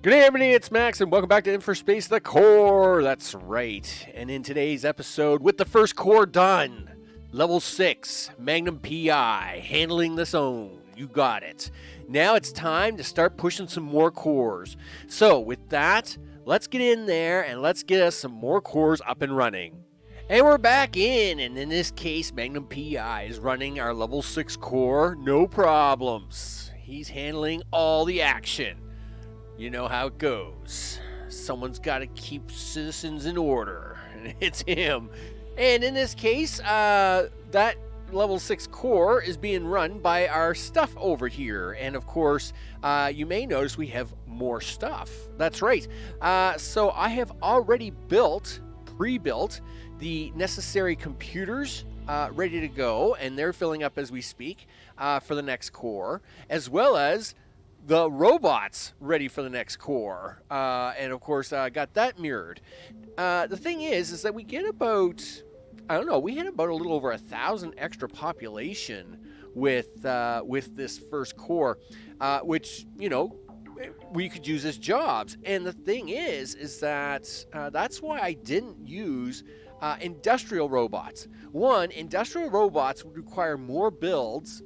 Good day, everybody. It's Max, and welcome back to InfraSpace, the core. That's right. And in today's episode, with the first core done, level 6, Magnum PI, handling the zone. You got it. Now it's time to start pushing some more cores. So with that, let's get in there and let's get us some more cores up and running. And we're back in, and in this case, Magnum PI is running our level 6 core, no problems. He's handling all the action. You know how it goes. Someone's got to keep citizens in order, and it's him. And in this case, that level 6 core is being run by our stuff over here. And of course, you may notice we have more stuff. That's right. So I have already pre-built, the necessary computers ready to go, and they're filling up as we speak for the next core, as well as the robots ready for the next core, and of course got that mirrored. The thing is that we get about, we hit about a little over 1,000 extra population with this first core, which we could use as jobs. And the thing is that that's why I didn't use industrial robots. One, industrial robots would require more builds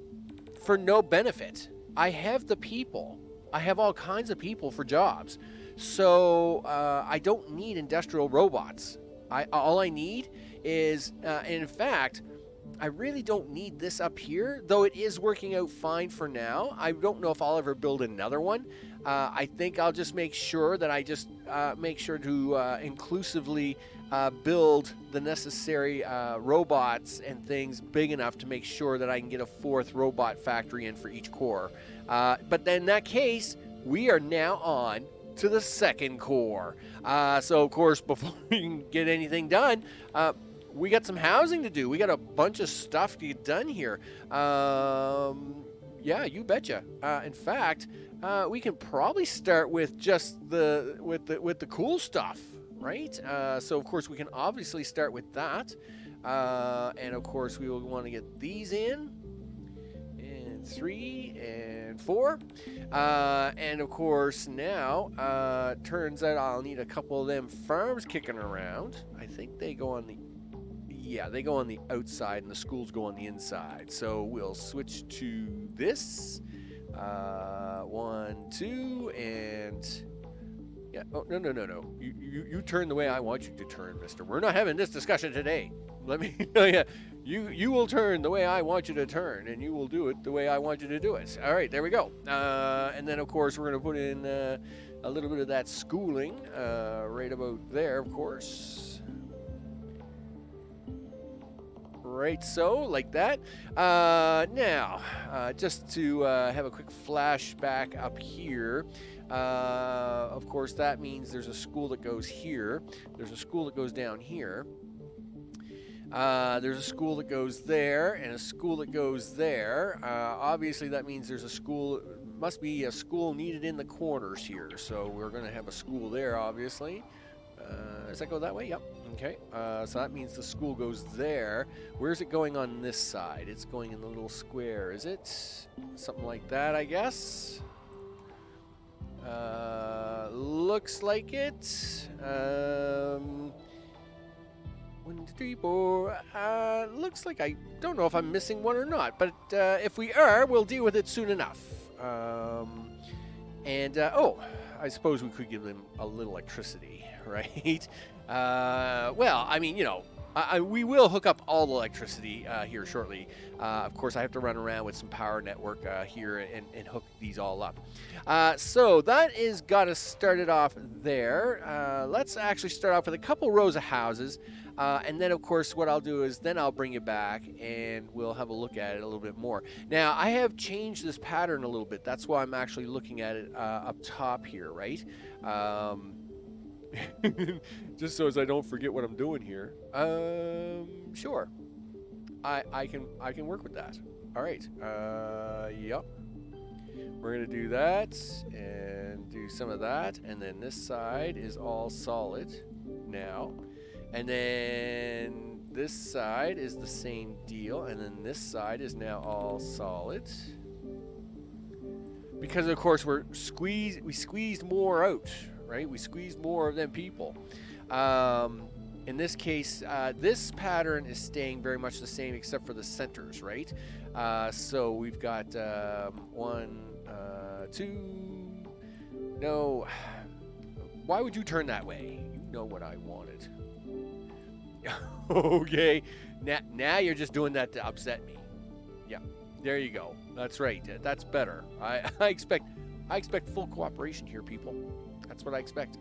for no benefit. I have the people. I have all kinds of people for jobs. So I don't need industrial robots. All I need is, and in fact, I really don't need this up here, though it is working out fine for now. I don't know if I'll ever build another one. I think I'll just make sure that I just make sure to inclusively build the necessary robots and things big enough to make sure that I can get a 4th robot factory in for each core. But then in that case, we are now on to the 2nd core. So of course, before we can get anything done, we got some housing to do. We got a bunch of stuff to get done here. Yeah, you betcha. In fact, we can probably start with just the cool stuff, right? So of course we can obviously start with that, and of course we will want to get these in, and 3 and 4, and of course now turns out I'll need a couple of them farms kicking around. I think they go on the they go on the outside and the schools go on the inside. So we'll switch to this. 1, 2, and yeah. Oh, no. You turn the way I want you to turn, mister. We're not having this discussion today. Let me tell you, you will turn the way I want you to turn, and you will do it the way I want you to do it. All right, there we go. And then, of course, we're going to put in a little bit of that schooling right about there, of course. Right, so like that. Now, just to have a quick flashback up here. Of course, that means there's a school that goes here. There's a school that goes down here. There's a school that goes there, and a school that goes there. Obviously, that means there's a school. Must be a school needed in the corners here. So we're going to have a school there, obviously. Does that go that way? Yep. Okay. So that means the school goes there. Where's it going on this side? It's going in the little square, is it? Something like that, I guess. Looks like it. 1, 2, 3, 4. Looks like I don't know if I'm missing one or not, but if we are, we'll deal with it soon enough. I suppose we could give them a little electricity, right? Well, I mean, we will hook up all the electricity here shortly. Of course, I have to run around with some power network here and hook these all up. So that is got us started off there. Let's actually start off with a couple rows of houses. And then, of course, what I'll do is then I'll bring you back and we'll have a look at it a little bit more. Now, I have changed this pattern a little bit. That's why I'm actually looking at it up top here, right? Just so as I don't forget what I'm doing here. Sure. I can work with that. All right. Yep. We're going to do that and do some of that. And then this side is all solid now. And then this side is the same deal. And then this side is now all solid. because of course we squeezed more out, right? We squeezed more of them people. In this case, this pattern is staying very much the same except for the centers, right? So we've got 1, 2. No. Why would you turn that way? You know what I wanted. Okay. Now you're just doing that to upset me. Yeah. There you go. That's right. That's better. I expect full cooperation here, people. That's what I expect.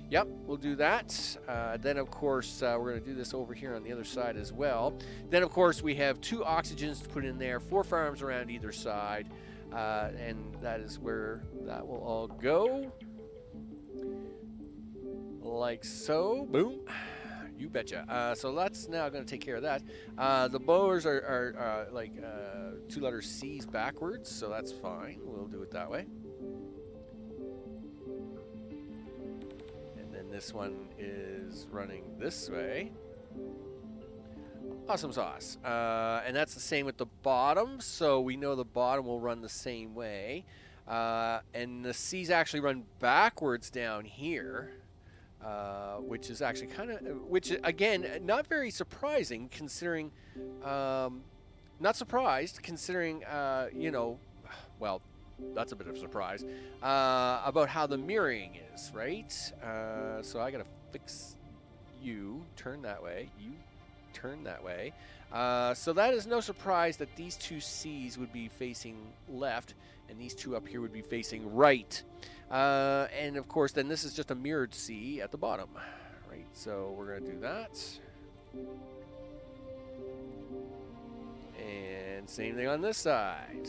Yep, we'll do that. Then, of course, we're going to do this over here on the other side as well. Then, of course, we have 2 oxygens to put in there, 4 farms around either side, and that is where that will all go. Like so. Boom. You betcha. So that's now going to take care of that. The blowers are like 2 letter C's backwards, so that's fine. We'll do it that way. This one is running this way. Awesome sauce. And that's the same with the bottom, so we know the bottom will run the same way. And the C's actually run backwards down here, which is actually kind of, which again, not very surprising considering, not surprised considering, you know, well, that's a bit of a surprise, about how the mirroring is, right? So I gotta fix you, turn that way, you turn that way. So that is no surprise that these 2 C's would be facing left and these 2 up here would be facing right. And of course then this is just a mirrored C at the bottom, right? So we're gonna do that. And same thing on this side.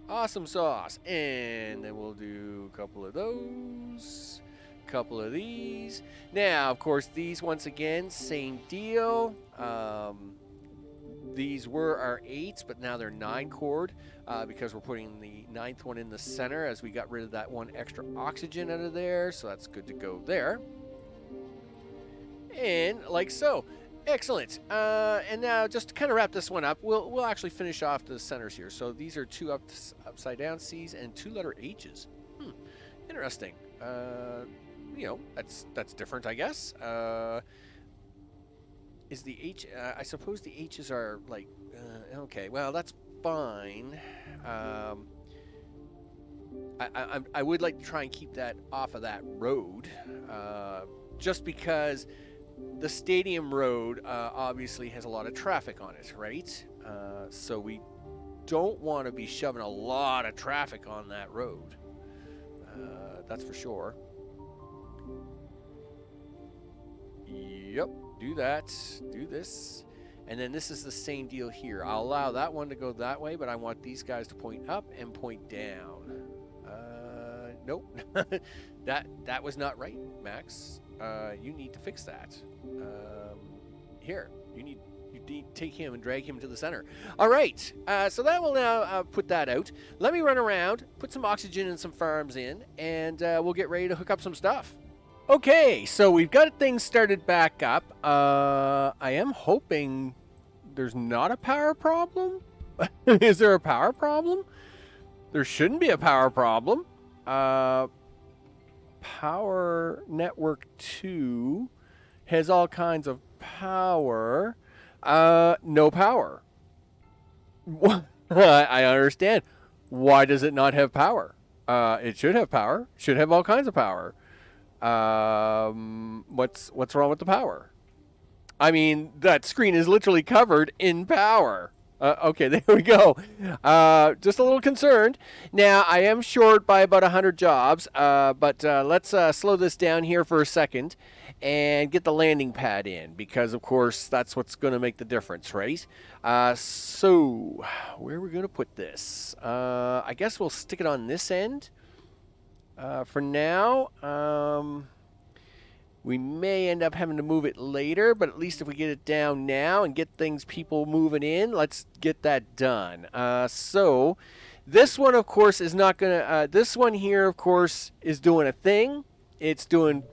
Awesome sauce. And then we'll do a couple of those, a couple of these. Now, of course, these once again, same deal. These were our 8s, but now they're 9 cord because we're putting the 9th one in the center as we got rid of that 1 extra oxygen out of there. So that's good to go there. And like so. Excellent. And now, just to kind of wrap this one up, we'll actually finish off the centers here. So these are 2 upside down C's and 2 letter H's. Interesting. You know, that's different, I guess. Is the H? I suppose the H's are like. Okay. Well, that's fine. I would like to try and keep that off of that road, just because. The stadium road obviously has a lot of traffic on it, right? So we don't want to be shoving a lot of traffic on that road. That's for sure. Yep, do that. Do this. And then this is the same deal here. I'll allow that one to go that way, but I want these guys to point up and point down. Nope. that was not right, Max. You need to fix that. Here, you need to take him and drag him to the center. All right, so that will now put that out. Let me run around, put some oxygen and some farms in, and we'll get ready to hook up some stuff. Okay, so we've got things started back up. I am hoping there's not a power problem. Is there a power problem? There shouldn't be a power problem. Power network 2 has all kinds of power. No power. I understand. Why does it not have power? It should have power. Should have all kinds of power. What's wrong with the power? I mean, that screen is literally covered in power. Okay, there we go. Just a little concerned. Now, I am short by about 100 jobs, but let's slow this down here for a second and get the landing pad in because, of course, that's what's going to make the difference, right? So, where are we going to put this? I guess we'll stick it on this end for now. We may end up having to move it later, but at least if we get it down now and get people moving in, let's get that done. So this one, of course, is not going to, this one here, of course, is doing a thing. It's doing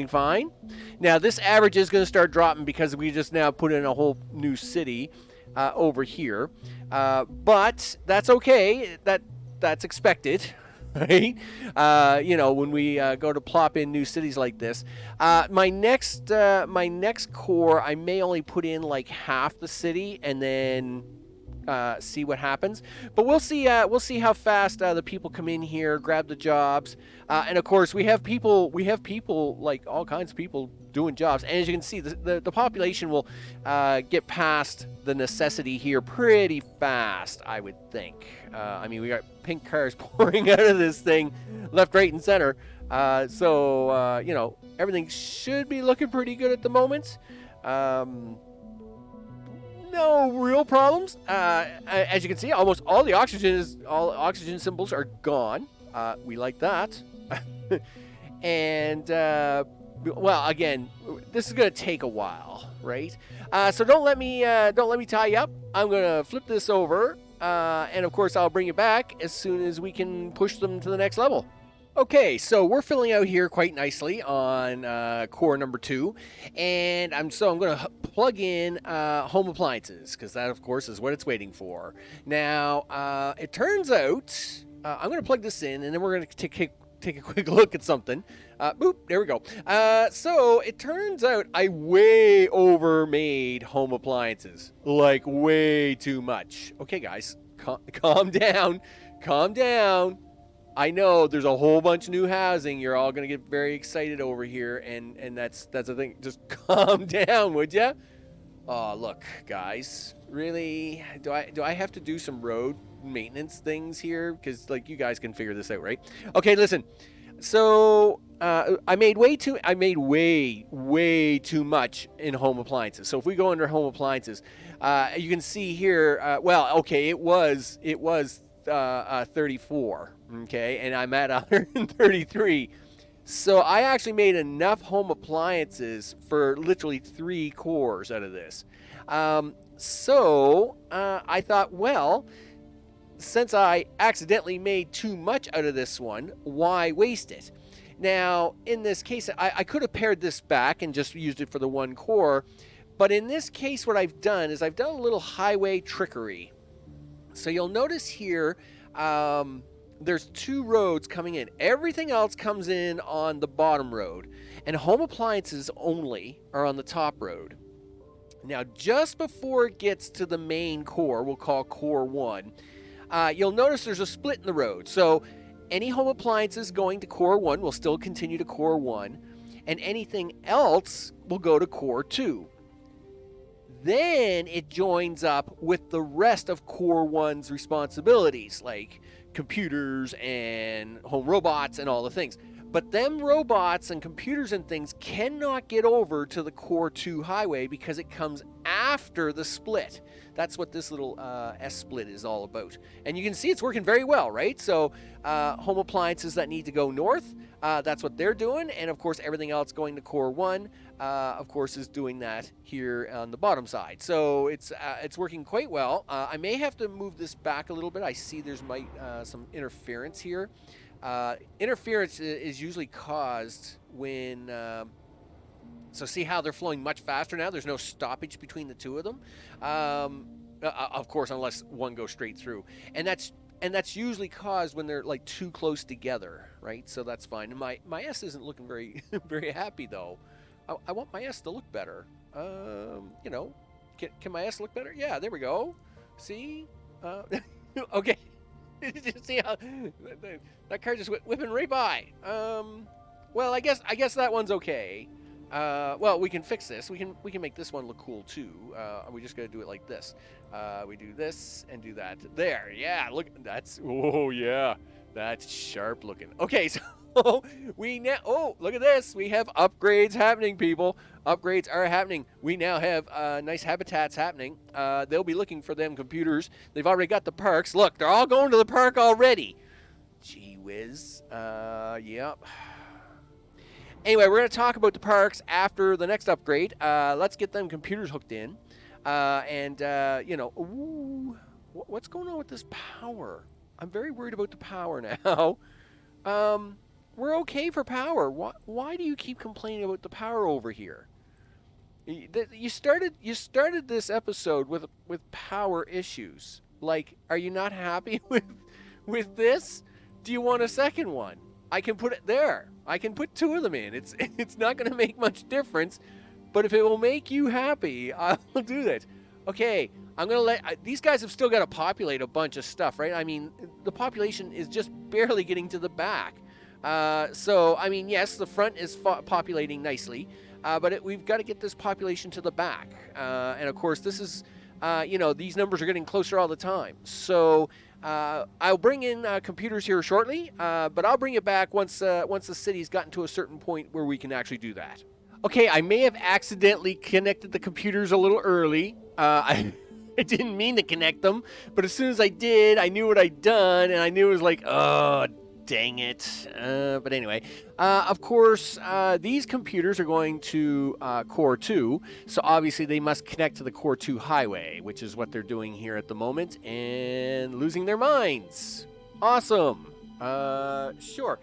fine. Now, this average is going to start dropping because we just now put in a whole new city over here. But that's okay. That's expected, right? When we go to plop in new cities like this, my next core, I may only put in like half the city and then see what happens. But we'll see. We'll see how fast the people come in here, grab the jobs, and of course we have people. We have people, like all kinds of people doing jobs. And as you can see, the population will get past the necessity here pretty fast, I would think. I mean, we got pink cars pouring out of this thing, left, right, and center. So everything should be looking pretty good at the moment. No real problems. As you can see, almost all the oxygen symbols are gone. We like that. And well, again, this is gonna take a while, right? So don't let me tie you up. I'm gonna flip this over, and of course I'll bring you back as soon as we can push them to the next level. Okay, so we're filling out here quite nicely on core number 2, and I'm going to plug in home appliances, because that, of course, is what it's waiting for. Now, it turns out, I'm going to plug this in, and then we're going to take a quick look at something. Boop, there we go. So it turns out I way overmade home appliances, like way too much. Okay, guys, calm down, calm down. I know there's a whole bunch of new housing. You're all going to get very excited over here, and that's the thing. Just calm down, would ya? Oh, look, guys. Really? Do I have to do some road maintenance things here? Because, like, you guys can figure this out, right? Okay, listen. So, I made way too much in home appliances. So if we go under home appliances, you can see here, well, okay, it was 34. Okay, and I'm at 133. So I actually made enough home appliances for literally 3 cores out of this. So I thought, well, since I accidentally made too much out of this one, why waste it? Now, in this case, I could have pared this back and just used it for the 1 core. But in this case, what I've done is I've done a little highway trickery. So you'll notice here, there's 2 roads coming in. Everything else comes in on the bottom road, and home appliances only are on the top road. Now, just before it gets to the main core, we'll call core 1, you'll notice there's a split in the road. So any home appliances going to core 1 will still continue to core 1, and anything else will go to core 2. Then it joins up with the rest of core 1's responsibilities, like computers and home robots and all the things. But them robots and computers and things cannot get over to the core 2 highway because it comes after the split. That's what this little S-split is all about. And you can see it's working very well, right? So home appliances that need to go north, that's what they're doing. And of course, everything else going to core 1, of course, is doing that here on the bottom side. So it's working quite well. I may have to move this back a little bit. I see there's some interference here. Interference is usually caused when... So see how they're flowing much faster now? There's no stoppage between the 2 of them. Of course, unless one goes straight through. And that's usually caused when they're like too close together, right? So that's fine. And my S isn't looking very very happy though. I want my S to look better. Can my S look better? Yeah, there we go. See? Okay. Did you see how that car just went whipping right by? Well, I guess that one's okay. Well, we can fix this. We can make this one look cool too. We just gotta do it like this. We do this and do that. There, yeah. Look, oh yeah, that's sharp looking. Okay, so look at this. We have upgrades happening, people. Upgrades are happening. We now have nice habitats happening. They'll be looking for them computers. They've already got the parks. Look, they're all going to the park already. Gee whiz. Yep. Anyway, we're going to talk about the parks after the next upgrade. Let's get them computers hooked in. What's going on with this power? I'm very worried about the power now. We're okay for power. Why do you keep complaining about the power over here? You started this episode with power issues. Like, are you not happy with this? Do you want a second one? I can put it there. I can put 2 of them in. It's not going to make much difference, but if it will make you happy, I'll do that. Okay, I'm going to these guys have still got to populate a bunch of stuff, right? I mean, the population is just barely getting to the back. So, I mean, yes, the front is populating nicely, but we've got to get this population to the back. And of course, this is, these numbers are getting closer all the time. So, I'll bring in computers here shortly, but I'll bring it back once the city's gotten to a certain point where we can actually do that. Okay, I may have accidentally connected the computers a little early. I didn't mean to connect them, but as soon as I did, I knew what I'd done, and I knew it was like, oh, dang it. But anyway, of course, these computers are going to Core 2, so obviously they must connect to the Core 2 highway, which is what they're doing here at the moment, and losing their minds. Awesome. Sure.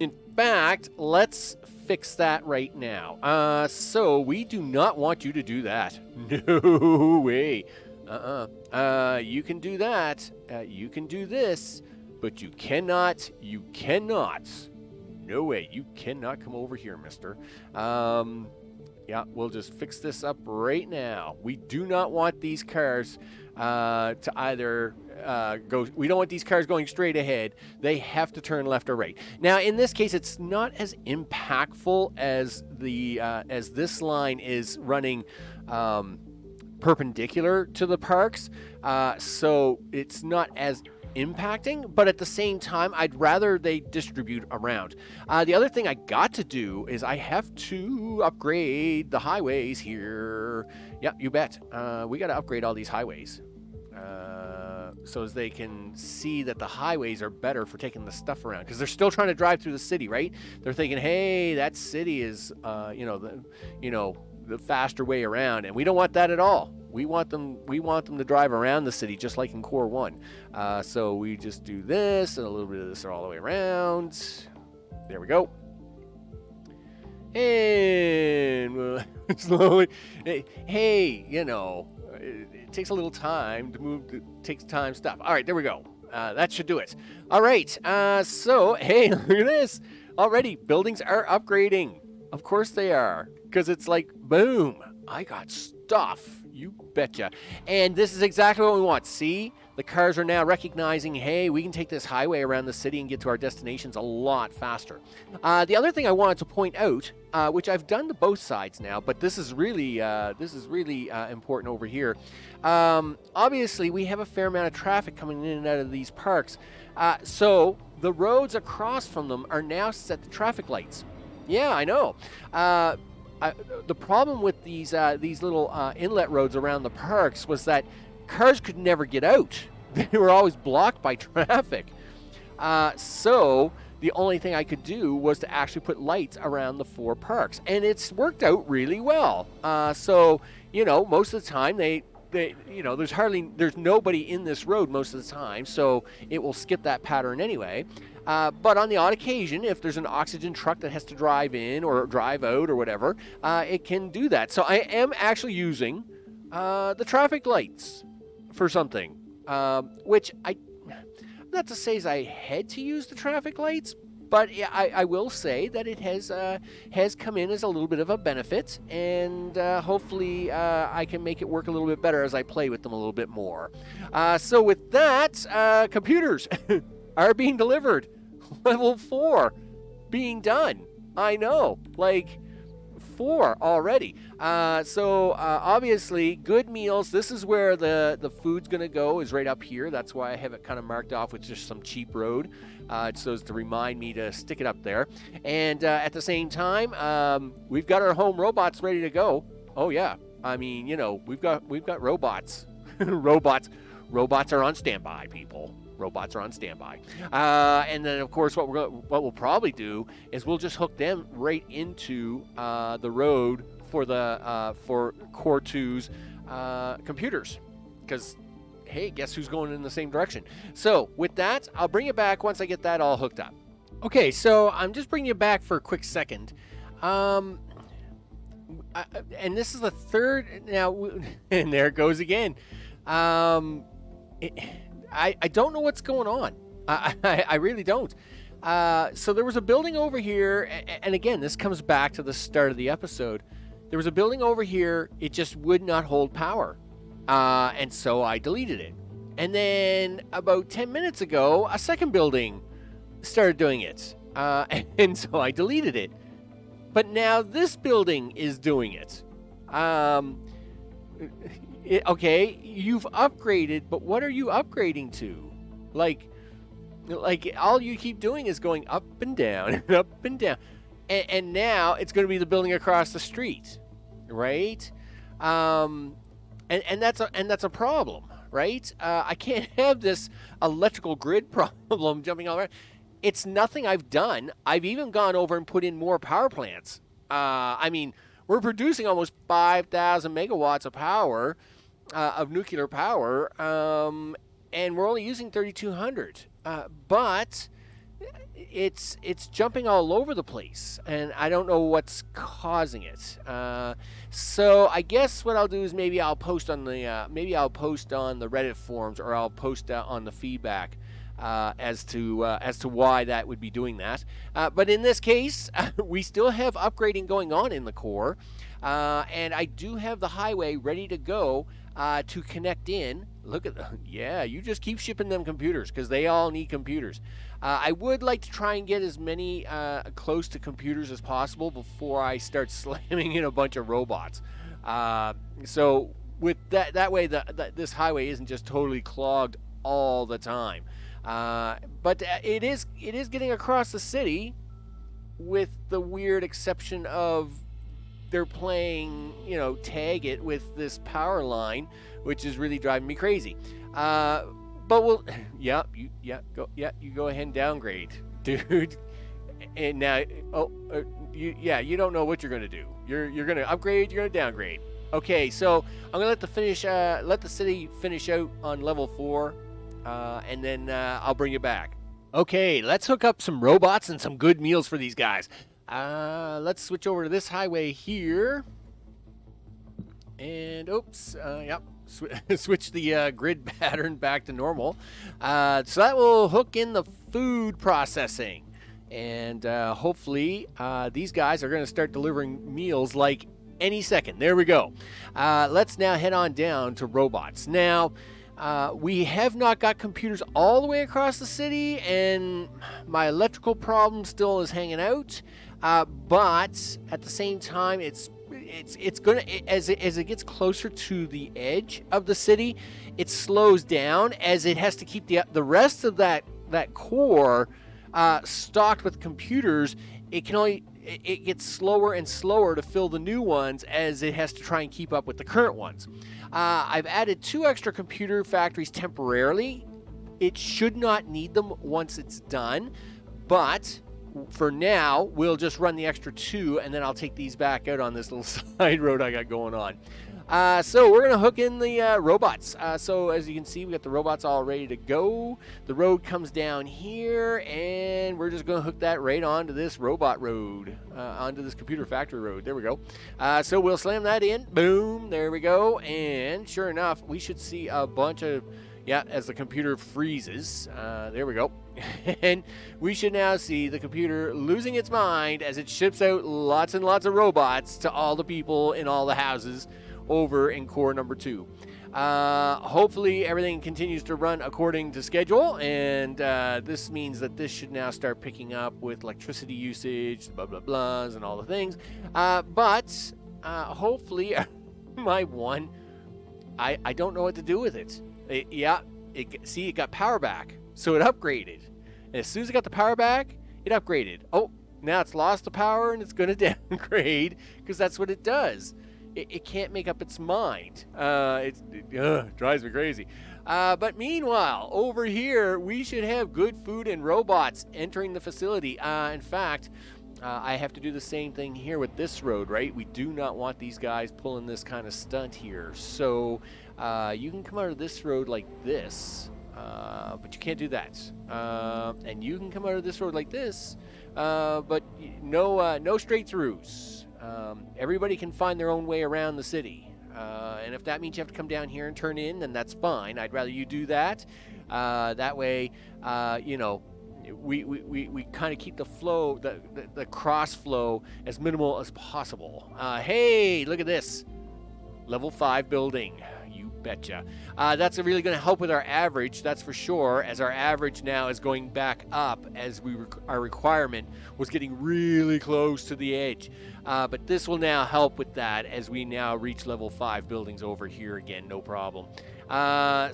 In fact, let's fix that right now. So we do not want you to do that. No way. You can do that. You can do this. But you cannot, no way, you cannot come over here, mister. Yeah, we'll just fix this up right now. We do not want these cars to either we don't want these cars going straight ahead. They have to turn left or right. Now, in this case, it's not as impactful as as this line is running perpendicular to the parks. So it's not as impacting, but at the same time, I'd rather they distribute around. The other thing I got to do is I have to upgrade the highways here. Yeah, you bet. We got to upgrade all these highways so as they can see that the highways are better for taking the stuff around, because they're still trying to drive through the city, right? They're thinking, hey, that city is the faster way around, and we don't want that at all. We want them to drive around the city just like in Core 1. So we just do this and a little bit of this all the way around. There we go. And we'll slowly, hey, it takes a little time to move. It takes time stuff. All right, there we go. That should do it. All right. So, hey, look at this. Already, buildings are upgrading. Of course they are, because it's like, boom, I got stuff. You betcha. And this is exactly what we want. See, the cars are now recognizing, hey, we can take this highway around the city and get to our destinations a lot faster. The other thing I wanted to point out, which I've done to both sides now, but this is really important over here. Obviously, we have a fair amount of traffic coming in and out of these parks. So the roads across from them are now set to traffic lights. Yeah, I know. The problem with these little inlet roads around the parks was that cars could never get out. They were always blocked by traffic. So the only thing I could do was to actually put lights around the 4 parks, and it's worked out really well. So most of the time there's nobody in this road most of the time, so it will skip that pattern anyway. But on the odd occasion, if there's an oxygen truck that has to drive in or drive out or whatever, it can do that. So I am actually using the traffic lights for something, which not to say as I had to use the traffic lights, but I will say that it has come in as a little bit of a benefit, and hopefully I can make it work a little bit better as I play with them a little bit more. So with that, computers are being delivered. Level 4 being done. I know, like 4 already. So obviously, good meals. This is where the food's going to go, is right up here. That's why I have it kind of marked off with just some cheap road, so as to remind me to stick it up there. And at the same time, we've got our home robots ready to go. Oh yeah, I mean, we've got robots. Robots are on standby, people. Robots are on standby. And then, of course, what we'll probably do is we'll just hook them right into the road for Core 2's computers. Because, hey, guess who's going in the same direction? So, with that, I'll bring it back once I get that all hooked up. Okay, so I'm just bringing you back for a quick second. And this is the third... Now, and there it goes again. I don't know what's going on. I really don't. So there was a building over here, and again, this comes back to the start of the episode. There was a building over here, it just would not hold power. And so I deleted it. And then about 10 minutes ago, a second building started doing it. And so I deleted it. But now this building is doing it. Okay, you've upgraded, but what are you upgrading to? Like all you keep doing is going up and down and up and down. And now it's going to be the building across the street, right? And that's a problem, right? I can't have this electrical grid problem jumping all around. It's nothing I've done. I've even gone over and put in more power plants. I mean, we're producing almost 5,000 megawatts of power, of nuclear power, and we're only using 3,200. But it's jumping all over the place, and I don't know what's causing it. So I guess what I'll do is maybe I'll post on the Reddit forums, or I'll post on the feedback as to why that would be doing that. But in this case, we still have upgrading going on in the core, and I do have the highway ready to go to connect in. Look at yeah, you just keep shipping them computers because they all need computers. I would like to try and get as many close to computers as possible before I start slamming in a bunch of robots. So with that way, this highway isn't just totally clogged all the time. But it is getting across the city, with the weird exception of they're playing, tag it with this power line, which is really driving me crazy. But we'll, you go ahead and downgrade, dude. And now, you don't know what you're gonna do. You're gonna upgrade, you're gonna downgrade. Okay, so I'm gonna let the city finish out on level 4, and then I'll bring you back. Okay, let's hook up some robots and some good meals for these guys. Let's switch over to this highway here. And switch the grid pattern back to normal. So that will hook in the food processing. And hopefully these guys are going to start delivering meals like any second. There we go. Let's now head on down to robots. Now, we have not got computers all the way across the city, and my electrical problem still is hanging out. But at the same time, it's gonna, as it gets closer to the edge of the city, it slows down as it has to keep the rest of that core stocked with computers. It gets slower and slower to fill the new ones as it has to try and keep up with the current ones. I've added 2 extra computer factories temporarily. It should not need them once it's done, but for now, we'll just run the extra 2, and then I'll take these back out on this little side road I got going on. So we're going to hook in the robots. So as you can see, we got the robots all ready to go. The road comes down here, and we're just going to hook that right onto this robot road, onto this computer factory road. There we go. So we'll slam that in. Boom. There we go. And sure enough, we should see a bunch of, as the computer freezes. There we go. And we should now see the computer losing its mind as it ships out lots and lots of robots to all the people in all the houses over in core number 2. Hopefully everything continues to run according to schedule, and this means that this should now start picking up with electricity usage, blah blah blahs, and all the things. But hopefully my one, I don't know what to do with it. It got power back, so it upgraded. And as soon as it got the power back, it upgraded. Oh, now it's lost the power and it's going to downgrade, because that's what it does. It can't make up its mind. It drives me crazy. But meanwhile, over here, we should have good food and robots entering the facility. In fact, I have to do the same thing here with this road, right? We do not want these guys pulling this kind of stunt here. So you can come out of this road like this, but you can't do that. And you can come out of this road like this, but no straight throughs. Everybody can find their own way around the city. And if that means you have to come down here and turn in, then that's fine. I'd rather you do that. That way, we kind of keep the flow, the cross flow as minimal as possible. Hey, look at this. Level 5 building. You betcha. That's really going to help with our average, that's for sure, as our average now is going back up as our requirement was getting really close to the edge. But this will now help with that as we now reach level 5 buildings over here again, no problem.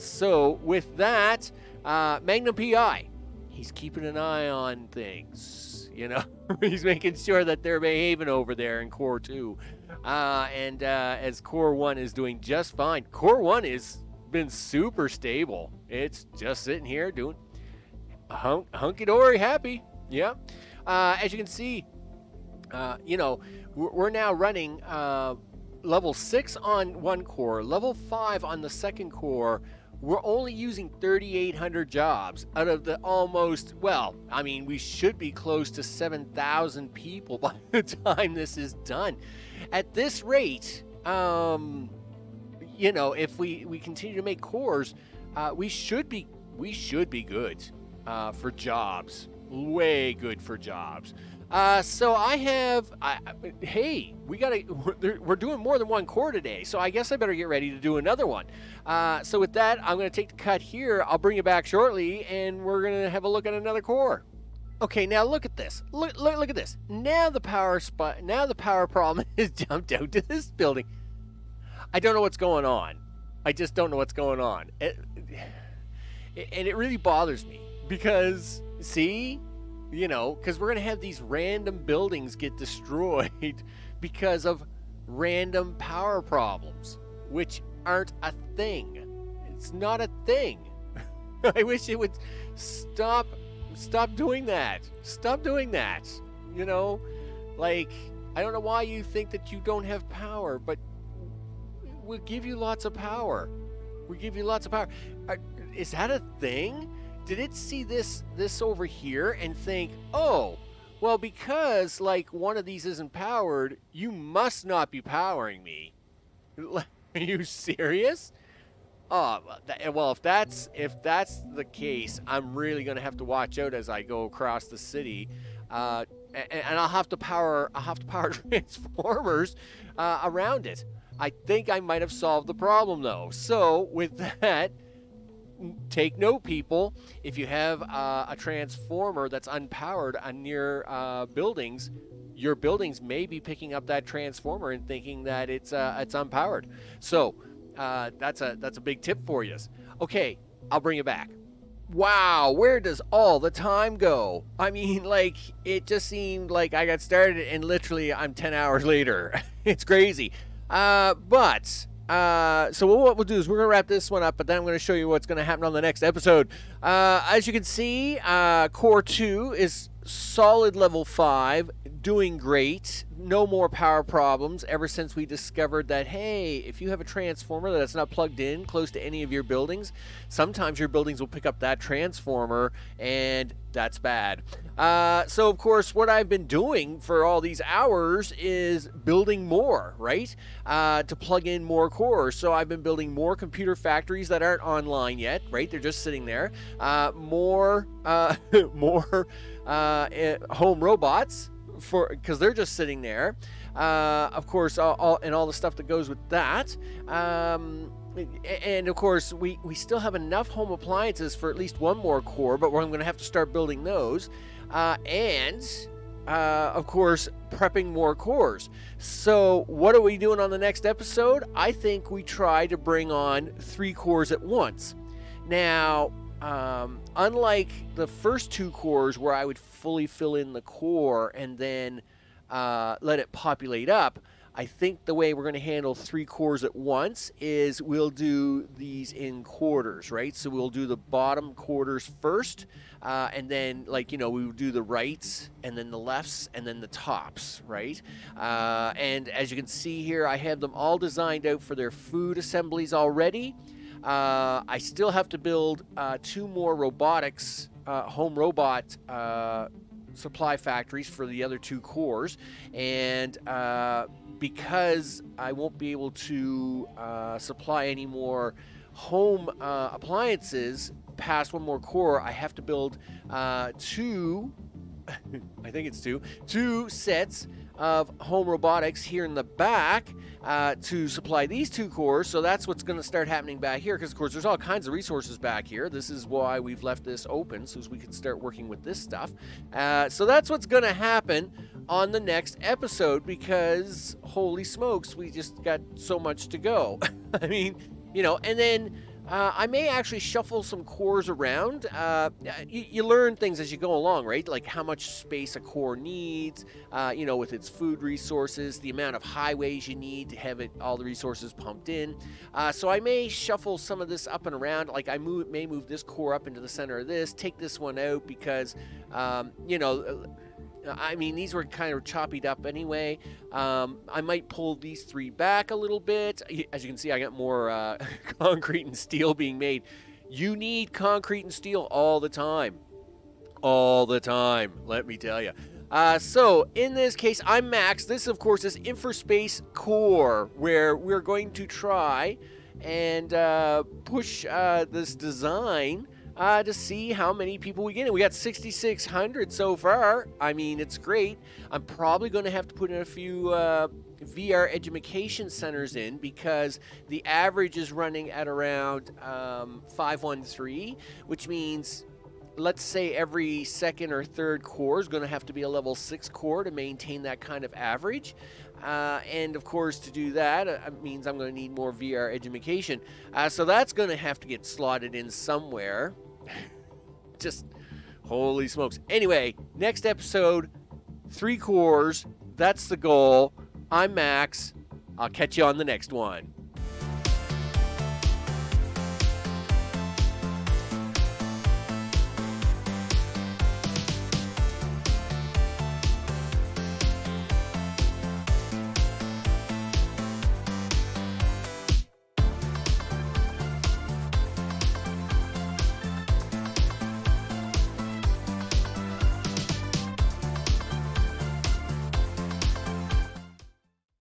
So with that, Magnum PI, he's keeping an eye on things, he's making sure that they're behaving over there in Core 2. And as Core 1 is doing just fine. Core 1 has been super stable. It's just sitting here doing hunky-dory happy. Yeah. As you can see, we're now running level 6 on one core, level 5 on the second core. We're only using 3,800 jobs out of the almost, we should be close to 7,000 people by the time this is done. At this rate, if we continue to make cores, we should be good for jobs. Way good for jobs. So we're doing more than one core today, so I guess I better get ready to do another one. So with that, I'm going to take the cut here. I'll bring you back shortly, and we're going to have a look at another core. Okay, now look at this. Look at this. Now the power problem has jumped out to this building. I don't know what's going on. I just don't know what's going on. And it really bothers me because, see, because we're going to have these random buildings get destroyed because of random power problems, which aren't a thing. It's not a thing. I wish it would stop doing that. Stop doing that. I don't know why you think that you don't have power, but we'll give you lots of power. Is that a thing? Did it see this over here and think, oh, well, because one of these isn't powered, you must not be powering me? Are you serious? Oh, well, if that's the case, I'm really gonna have to watch out as I go across the city, and I'll have to power transformers around it. I think I might have solved the problem though. So with that, take note, people. If you have a transformer that's unpowered on your buildings, your buildings may be picking up that transformer and thinking that it's unpowered. So that's a big tip for you. Okay, I'll bring it back. Wow, where does all the time go? I mean, it just seemed like I got started and literally I'm 10 hours later. It's crazy. So what we'll do is we're going to wrap this one up, but then I'm going to show you what's going to happen on the next episode. As you can see, Core 2 is solid level 5, doing great. No more power problems ever since we discovered that, hey, if you have a transformer that's not plugged in close to any of your buildings, sometimes your buildings will pick up that transformer, and that's bad. So, of course, what I've been doing for all these hours is building more, right? To plug in more cores. So I've been building more computer factories that aren't online yet, right? They're just sitting there. More home robots, because they're just sitting there. Of course, all the stuff that goes with that. And of course, we still have enough home appliances for at least one more core, but I'm going to have to start building those. Of course, prepping more cores. So what are we doing on the next episode? I think we try to bring on 3 cores at once. Now, unlike the first 2 cores where I would fully fill in the core and then let it populate up, I think the way we're going to handle 3 cores at once is we'll do these in quarters, right? So we'll do the bottom quarters first, and then, we will do the rights, and then the lefts, and then the tops, right? And as you can see here, I have them all designed out for their food assemblies already. I still have to build 2 more robotics, home robot supply factories for the other 2 cores, and because I won't be able to supply any more home appliances past 1 more core, I have to build 2 I think it's 2 sets of home robotics here in the back to supply these 2 cores. So that's what's going to start happening back here, because of course there's all kinds of resources back here. This is why we've left this open, so as we can start working with this stuff. So that's what's going to happen on the next episode, because holy smokes, we just got so much to go. I mean, you know, and then I may actually shuffle some cores around. You learn things as you go along, right? Like how much space a core needs, you know, with its food resources, the amount of highways you need to have all the resources pumped in. So I may shuffle some of this up and around. Like I may move this core up into the center of this, take this one out because, you know, I mean, these were kind of choppied up anyway. I might pull these 3 back a little bit. As you can see, I got more concrete and steel being made. You need concrete and steel all the time. All the time, let me tell you. So, in this case, I'm Max. This, of course, is InfraSpace Core, where we're going to try and push this design to see how many people we get in. We got 6,600 so far. I mean, it's great. I'm probably going to have to put in a few VR education centers in, because the average is running at around 513, which means, let's say every second or third core is going to have to be a level 6 core to maintain that kind of average. And of course, to do that, it means I'm going to need more VR education. So that's going to have to get slotted in somewhere. Just holy smokes. Anyway, next episode, 3 cores. That's the goal. I'm Max. I'll catch you on the next one.